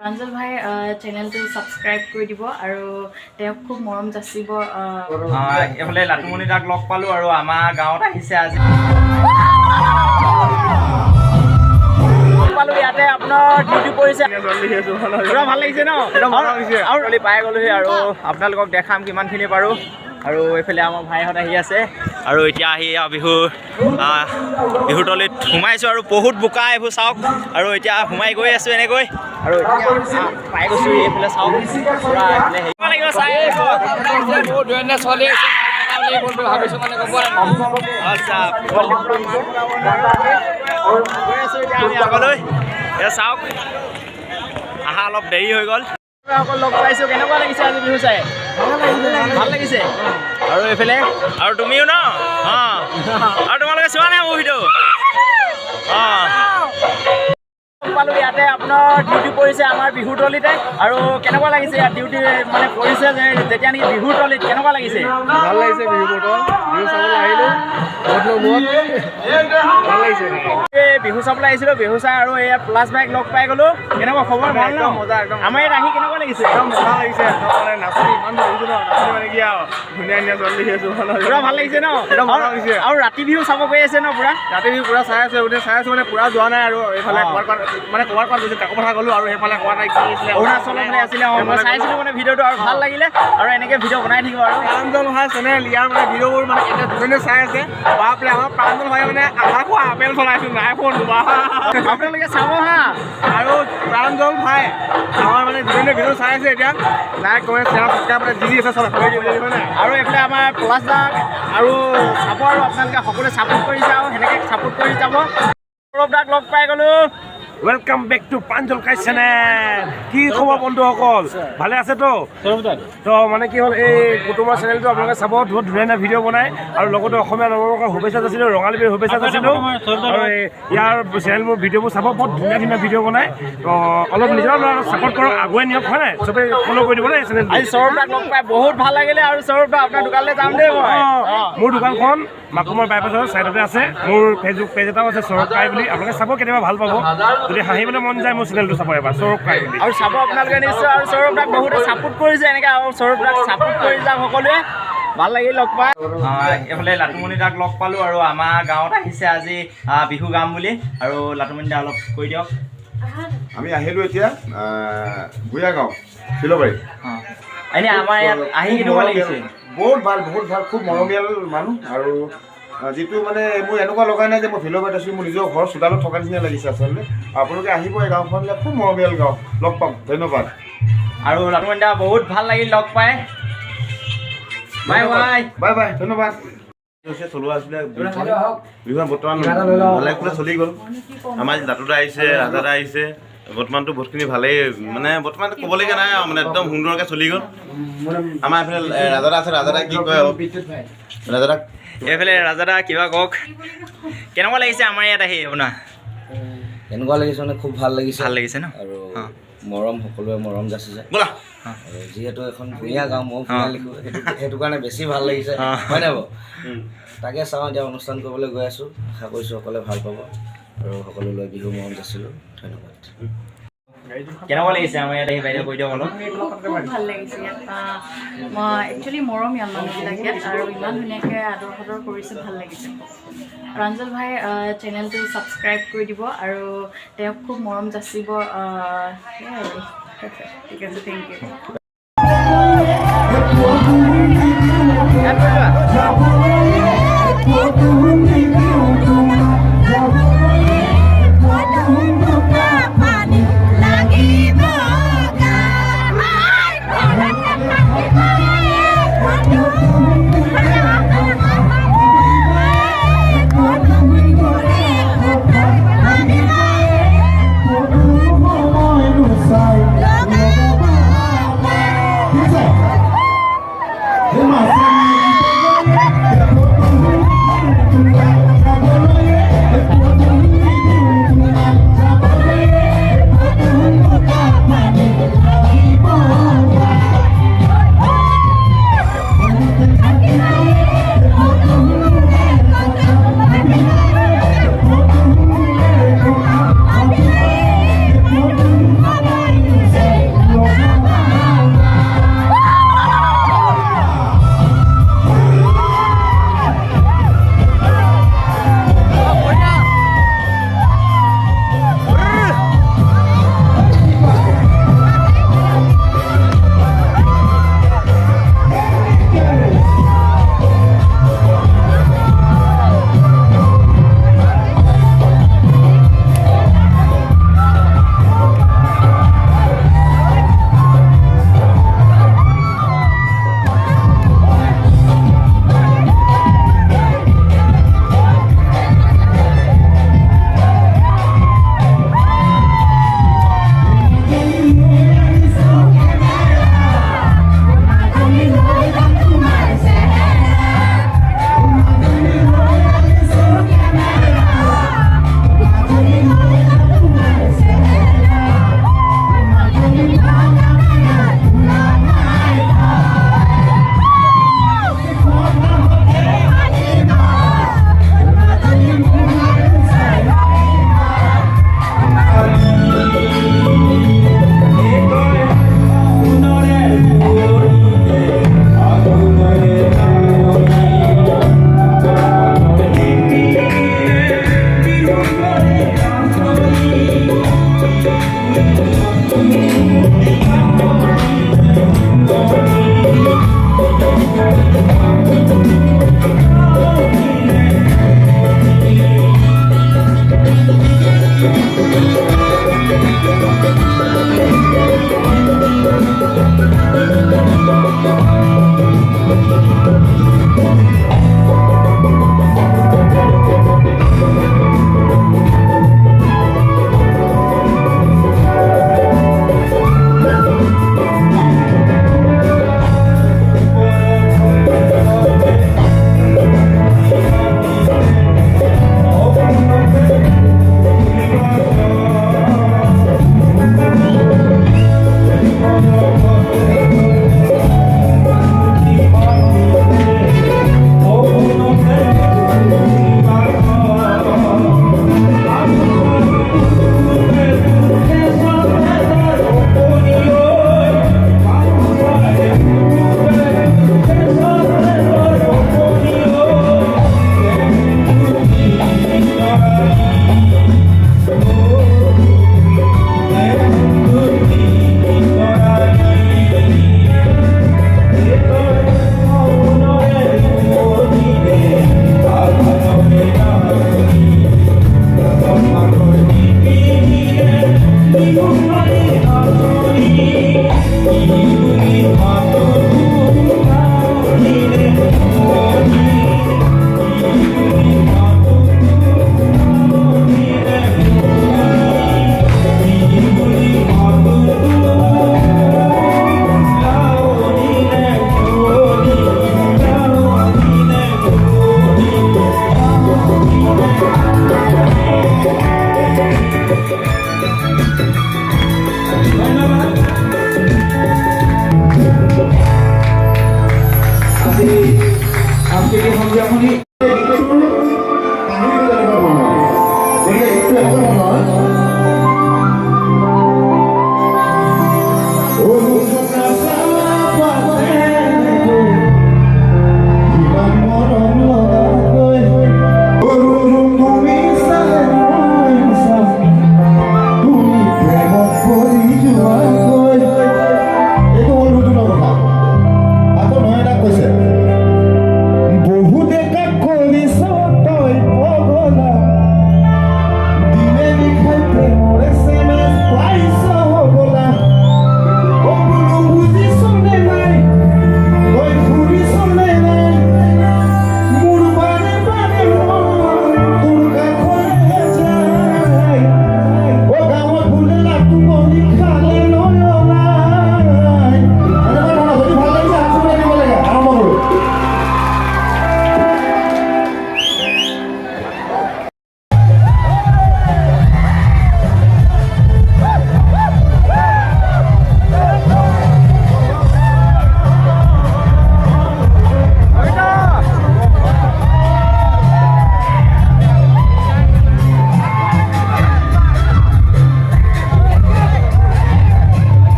প্ৰাঞ্জল ভাই চেনেলটো ছাবস্ক্ৰাইব কৰি দিব আৰু তেওঁক খুব মৰম যাচিব। এইফালে লাটুমণি দাক লগ পালোঁ আৰু আমাৰ গাঁৱত আহিছে আজি। ইয়াতে আপোনাৰ ডিউটি পৰিছে, পুৰা ভাল লাগিছে ন? আৰু পাই গ'লোহি আৰু আপোনালোকক দেখাম কিমানখিনি পাৰোঁ। আৰু এইফালে আমাৰ ভাইহঁত আহি আছে আৰু এতিয়া আহি বিহুৰ তলিত সোমাইছোঁ আৰু বহুত বোকা এইবোৰ চাওক। আৰু এতিয়া সোমাই গৈ আছোঁ এনেকৈ আৰু এতিয়া পাই গৈছোঁ এইফালে চাওক পুৰা এইফালে লাগিব চাই আচ্ছা আগলৈ চাওক আহা অলপ দেৰি হৈ গ'ল। লগ পাইছোঁ, কেনেকুৱা লাগিছে আজি বিহু চাই? ভাল লাগিছে। আৰু এইফালে আৰু তুমিও ন? অঁ আৰু তোমালোকে চোৱা নাই মোৰ ভিডিঅ'? অঁ পালোঁ ইয়াতে আপোনাৰ ডিউটি পৰিছে আমাৰ বিহুৰ তলিতে। আৰু কেনেকুৱা লাগিছে ইয়াত ডিউটি মানে পৰিছে যে যেতিয়া নেকি বিহুৰ তলিত কেনেকুৱা লাগিছে? ভাল লাগিছে। বিহু চাবলৈ আহিলোঁ, ভাল লাগিছে। বিহু চাবলৈ আহিছিলোঁ, বিহু চাই আৰু এয়া প্লাছ বাইক লগ পাই গ'লোঁ। কেনেকুৱা খবৰ? ভাল ন? মজা একদম। আমাৰ ইয়াত আহি কেনেকুৱা লাগিছে? একদম মজা লাগিছে। মানে নাচনি ইমান ধৰিছোঁ ন, নাচনি মানে কি আৰু ধুনীয়া ধুনীয়া ছোৱালী দেখি আছোঁ। পুৰা ভাল লাগিছে ন? একদম মজা লাগিছে। আৰু ৰাতি বিহু চাব গৈ আছে ন? পুৰা ৰাতি বিহু পুৰা চাই আছোঁ, চাই আছোঁ মানে পুৰা যোৱা নাই আৰু এইফালে ক'ৰবাত গৈছোঁ, কাকো কথা ক'লোঁ আৰু সেইফালে ক'ৰবাত আছিলে অৰুণাচলৰ ফালে আছিলে। মই চাইছিলোঁ মানে ভিডিঅ'টো আৰু ভাল লাগিলে আৰু এনেকৈ ভিডিঅ' বনাই থাকিব আৰু প্ৰাঞ্জল ভাই চেনেল ইয়াৰ মানে ভিডিঅ'বোৰ মানে এতিয়া ধুনীয়া চাই আছে। বাপৰে আমাৰ প্ৰাঞ্জল ভাই মানে আধা খোৱা আপেল চলাইছোঁ, নাই ফোন আপোনালোকে চাব হা। আৰু প্ৰাঞ্জল ভাই আমাৰ মানে ধুনীয়া ভিডিঅ' চাই আছে এতিয়া। লাইক কমেণ্ট শ্বেয়াৰ ছাবস্ক্ৰাইব মানে যি আছে চব আৰু এইফালে আমাৰ পলাশ দাক আৰু চাব আৰু আপোনালোকে সকলোৱে ছাপোৰ্ট কৰিছে আৰু সেনেকৈ ছাপোৰ্ট কৰি যাব। সৌৰভ দাক লগ পাই গ'লোঁ। ৱেলকাম বেক টু প্ৰাঞ্জল কাই চেনেল। কি খবৰ বন্ধুসকল, ভালে আছেতো? তো মানে কি হ'ল, এই কুটুমৰ চেনেলটো আপোনালোকে চাব, বহুত ধুনীয়া ধুনীয়া ভিডিঅ' বনায় আৰু লগতে অসমীয়া নৱবৰ্ষৰ শুভেচ্ছা যাচিলোঁ, ৰঙালী বিহুৰ শুভেচ্ছা যাচিলোঁ। আৰু ইয়াৰ চেনেলবোৰ ভিডিঅ'বোৰ চাব, বহুত ধুনীয়া ধুনীয়া ভিডিঅ' বনায়। তো অলপ নিজৰ ছাপোৰ্ট কৰক, আগুৱাই নিয়ক, হয় নাই? চবেই ফ'ল' কৰি দিব দেই চেনেলটো। আজি সৌৰভ দাক লগ পাই বহুত ভাল লাগিলে। আৰু সৌৰভ দা আপোনাৰ দোকানলৈ যাম দেই মই। মোৰ দোকানখন মাকুমৰ বাইপাছৰ ছাইডতে আছে। মোৰ ফেচবুক পেজ এটাও আছে, সৌৰভ কাই বুলি। আপোনালোকে চাব, কেতিয়াবা ভাল পাব। যদি হাঁহিবলৈ মন যায় মোৰ চেনেলটো চাব এবাৰ, সৌৰভ কাই বুলি। আৰু চাব আপোনালোকে নিশ্চয়। আৰু সৌৰভ দাক বহুতে ছাপোৰ্ট কৰিছে এনেকৈ, আৰু সৌৰভ দাক ছাপোৰ্ট কৰি যাওক সকলোৱে। ভাল লাগিল লগ পাই। এইফালে লাটুমণি দাক লগ পালোঁ আৰু আমাৰ গাঁৱত আহিছে আজি বিহু গাম বুলি। আৰু লাটুমণি দা অলপ কৈ দিয়ক। আমি আহিলোঁ এতিয়া ভূঞা গাঁও ফিলবাৰী। এনেই আমাৰ ইয়াত আহি কেনেকুৱা লাগিছে? বহুত ভাল, খুব মৰমীয়াল মানুহ। আৰু যিটো মানে মোৰ এনেকুৱা লগাই নাই যে মই ফিলবাৰীত আছোঁ, মোৰ নিজৰ ঘৰ চোতালত থকা নিচিনা লাগিছে আচলতে। আপোনালোকে আহিব এই গাঁওখনলৈ, খুব মৰমীয়াল গাঁও। লগ পাম, ধন্যবাদ। আৰু লাটুমণি দা বহুত ভাল লাগিল লগ পাই। বাই বাই বাই বাই, ধন্যবাদ। চলোৱা আছিলে বিহুখন বৰ্তমান ভালে কুশলে চলি গ'ল। আমাৰ দাদা আহিছে, ৰাজাদা আহিছে। বৰ্তমানটো বহুতখিনি ভালেই, মানে বৰ্তমান ক'বলগীয়া নাই আৰু মানে একদম সুন্দৰকৈ চলি গ'ল। আমাৰ এইফালে ৰাজাদা আছে, ৰাজাদা কি কয় ৰাজাদা? এইফালে ৰাজাদা কিবা কওক। কেনেকুৱা লাগিছে আমাৰ ইয়াত আহি আপোনাৰ? এনেকুৱা লাগিছে মানে খুব ভাল লাগিছে। ভাল লাগিছে ন? আৰু মৰম, সকলোৱে মৰম যাচিছে। ব'লা। আৰু যিহেতু এখন ভূঞা গাঁও, মই ভূঞা লিখোঁ, সেইটো কাৰণে বেছি ভাল লাগিছে, হয় নাই বাৰু? তাকে চাওঁ, এতিয়া অনুষ্ঠান কৰিবলৈ গৈ আছোঁ। আশা কৰিছোঁ সকলোৱে ভাল পাব আৰু সকলোলৈ বিহু মৰম যাচিলোঁ। ধন্যবাদ। কেনেকুৱা লাগিছে আমাৰ ইয়াত আহি? বাইদেউ কৈ দিয়ক অলপ। খুব ভাল লাগিছে ইয়াত। মই একচুৱেলি মৰমীয়াল মানুহবিলাক ইয়াত, আৰু ইমান ধুনীয়াকৈ আদৰ সাদৰ কৰিছে, ভাল লাগিছে। প্ৰাঞ্জল ভাই চেনেলটো ছাবস্ক্ৰাইব কৰি দিব আৰু তেওঁক খুব মৰম যাচিব। সেয়াই আৰু ঠিক আছে, থেংক you.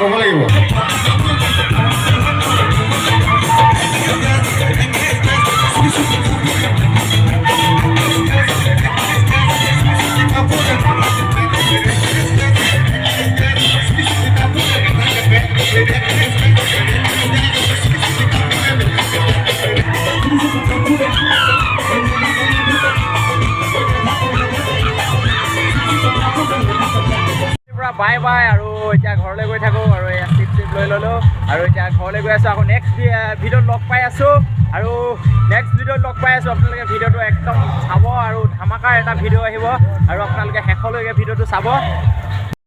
ক'ব লাগিব বাই বাই আৰু এতিয়া ঘৰলৈ গৈ থাকোঁ আৰু এয়া চিপ লৈ ল'লোঁ আৰু এতিয়া ঘৰলৈ গৈ আছোঁ আকৌ নেক্সট ভিডিঅ'ত লগ পাই আছোঁ আৰু নেক্সট ভিডিঅ'ত লগ পাই আছোঁ আপোনালোকে ভিডিঅ'টো একদম চাব আৰু ধামাকাৰ এটা ভিডিঅ' আহিব আৰু আপোনালোকে শেষলৈকে ভিডিঅ'টো চাব